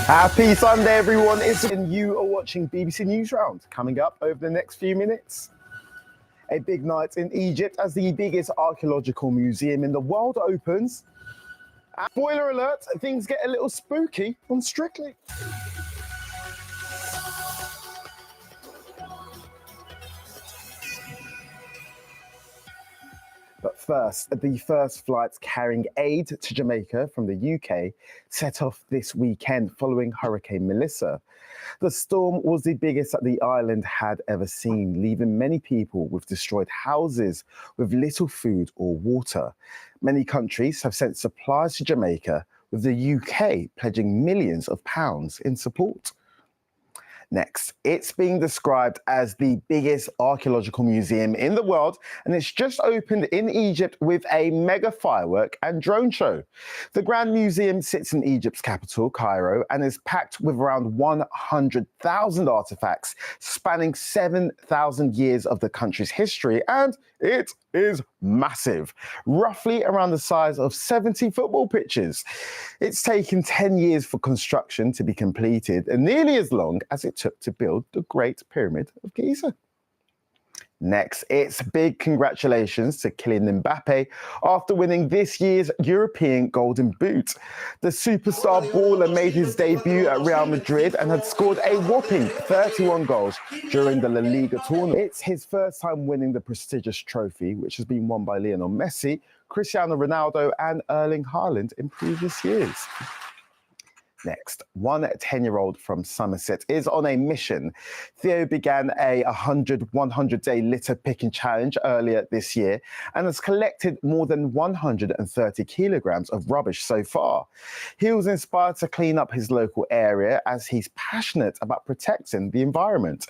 Happy Sunday, everyone. And you are watching BBC News Round. Coming up over the next few minutes, a big night in Egypt as the biggest archaeological museum in the world opens. And spoiler alert, things get a little spooky on Strictly. But first, the first flights carrying aid to Jamaica from the UK set off this weekend following Hurricane Melissa. The storm was the biggest that the island had ever seen, leaving many people with destroyed houses with little food or water. Many countries have sent supplies to Jamaica, with the UK pledging millions of pounds in support. Next, it's being described as the biggest archaeological museum in the world, and it's just opened in Egypt with a mega firework and drone show. The Grand Museum sits in Egypt's capital, Cairo, and is packed with around 100,000 artifacts spanning 7,000 years of the country's history, and it is massive, roughly around the size of 70 football pitches. It's taken 10 years for construction to be completed, and nearly as long as it took to build the Great Pyramid of Giza. Next, it's big congratulations to Kylian Mbappe after winning this year's European Golden Boot. The superstar baller made his debut at Real Madrid and had scored a whopping 31 goals during the La Liga tournament. It's his first time winning the prestigious trophy, which has been won by Lionel Messi, Cristiano Ronaldo and Erling Haaland in previous years. Next, one 10-year-old from Somerset is on a mission. Theo began a 100-day litter picking challenge earlier this year and has collected more than 130 kilograms of rubbish so far. He was inspired to clean up his local area as he's passionate about protecting the environment.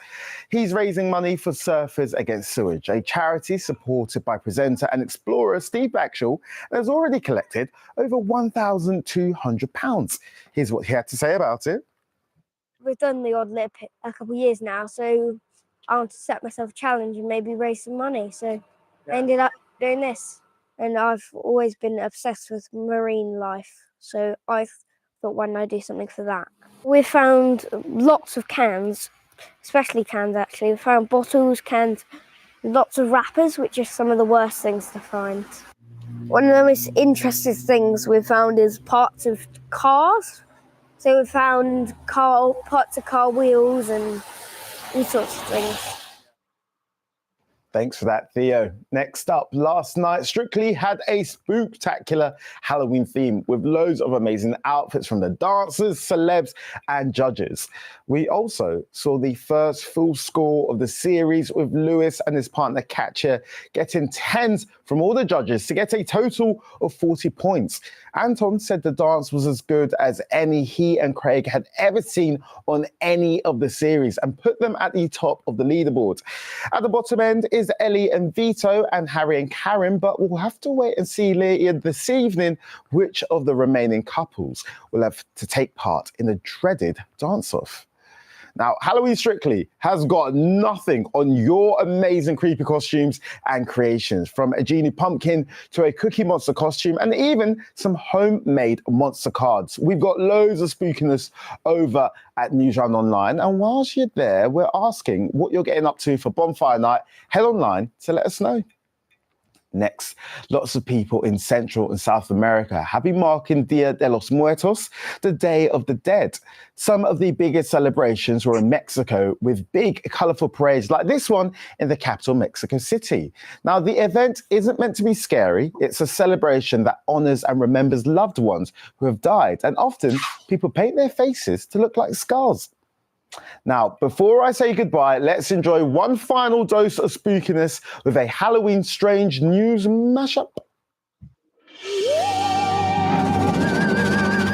He's raising money for Surfers Against Sewage, a charity supported by presenter and explorer Steve Backshall, and has already collected over £1,200. Here's what he had to say about it. We've done the odd litter pick a couple of years now, so I want to set myself a challenge and maybe raise some money. So I ended up doing this, and I've always been obsessed with marine life. So I thought, why don't I do something for that? We found lots of cans, especially cans actually. We found bottles, cans, lots of wrappers, which are some of the worst things to find. One of the most interesting things we've found is parts of cars. So we found parts of car wheels and all sorts of things. Thanks for that, Theo. Next up, last night, Strictly had a spooktacular Halloween theme with loads of amazing outfits from the dancers, celebs, and judges. We also saw the first full score of the series with Lewis and his partner Katya getting 10s from all the judges to get a total of 40 points. Anton said the dance was as good as any he and Craig had ever seen on any of the series and put them at the top of the leaderboard. At the bottom end is Ellie and Vito and Harry and Karen, but we'll have to wait and see later this evening which of the remaining couples will have to take part in the dreaded dance-off. Now, Halloween Strictly has got nothing on your amazing creepy costumes and creations, from a genie pumpkin to a Cookie Monster costume and even some homemade monster cards. We've got loads of spookiness over at Newsround Online, and whilst you're there, we're asking what you're getting up to for Bonfire Night. Head online to let us know. Next, lots of people in Central and South America have been marking Dia de los Muertos, the Day of the Dead. Some of the biggest celebrations were in Mexico with big, colourful parades like this one in the capital, Mexico City. Now, the event isn't meant to be scary. It's a celebration that honours and remembers loved ones who have died, and often people paint their faces to look like skulls. Now, before I say goodbye, let's enjoy one final dose of spookiness with a Halloween Strange News mashup.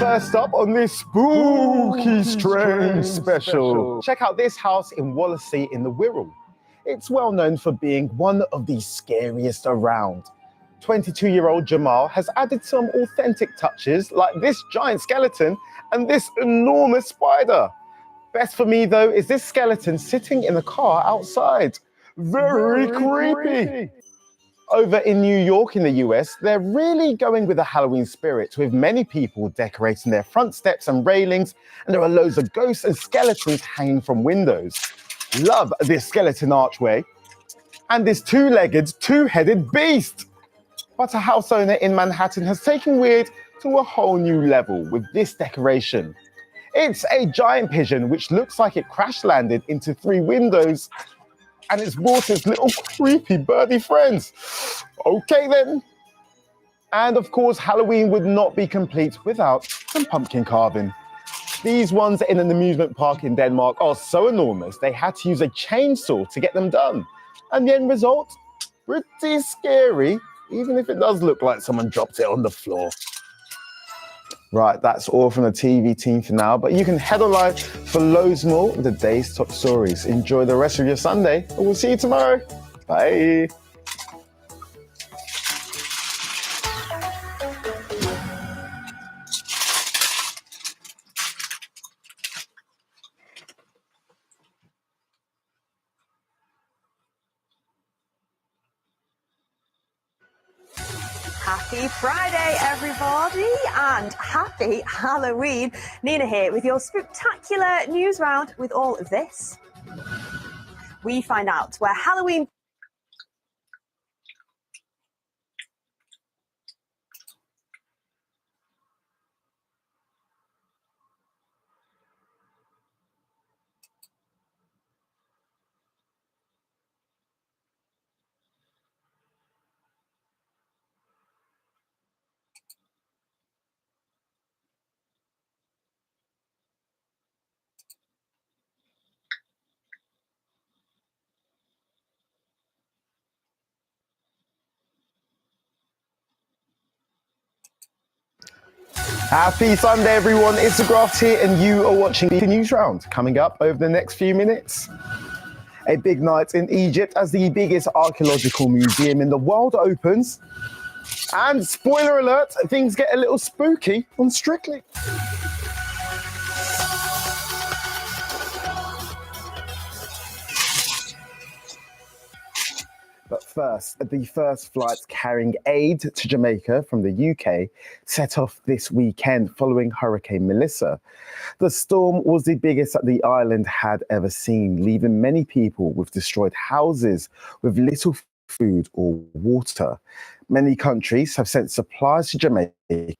First up on this Spooky Strange special, check out this house in Wallasey in the Wirral. It's well known for being one of the scariest around. 22-year-old Jamal has added some authentic touches like this giant skeleton and this enormous spider. Best for me, though, is this skeleton sitting in the car outside. Very creepy. Over in New York in the US, they're really going with the Halloween spirit, with many people decorating their front steps and railings, and there are loads of ghosts and skeletons hanging from windows. Love this skeleton archway and this two-legged, two-headed beast. But a house owner in Manhattan has taken weird to a whole new level with this decoration. It's a giant pigeon which looks like it crash landed into 3 windows, and it's brought its little creepy birdie friends. Okay then. And of course, Halloween would not be complete without some pumpkin carving. These ones in an amusement park in Denmark are so enormous, they had to use a chainsaw to get them done. And the end result? Pretty scary, even if it does look like someone dropped it on the floor. Right, that's all from the TV team for now, but you can head online for loads more of the day's top stories. Enjoy the rest of your Sunday, and we'll see you tomorrow. Bye. Happy Friday, everybody, and happy Halloween. Nina here with your spectacular news round with all of this. We find out where Halloween Happy Sunday, everyone. It's the Graft here, and you are watching the news round. Coming up over the next few minutes, a big night in Egypt as the biggest archaeological museum in the world opens. And spoiler alert, things get a little spooky on Strictly. But first, the first flights carrying aid to Jamaica from the UK set off this weekend following Hurricane Melissa. The storm was the biggest that the island had ever seen, leaving many people with destroyed houses with little food or water. Many countries have sent supplies to Jamaica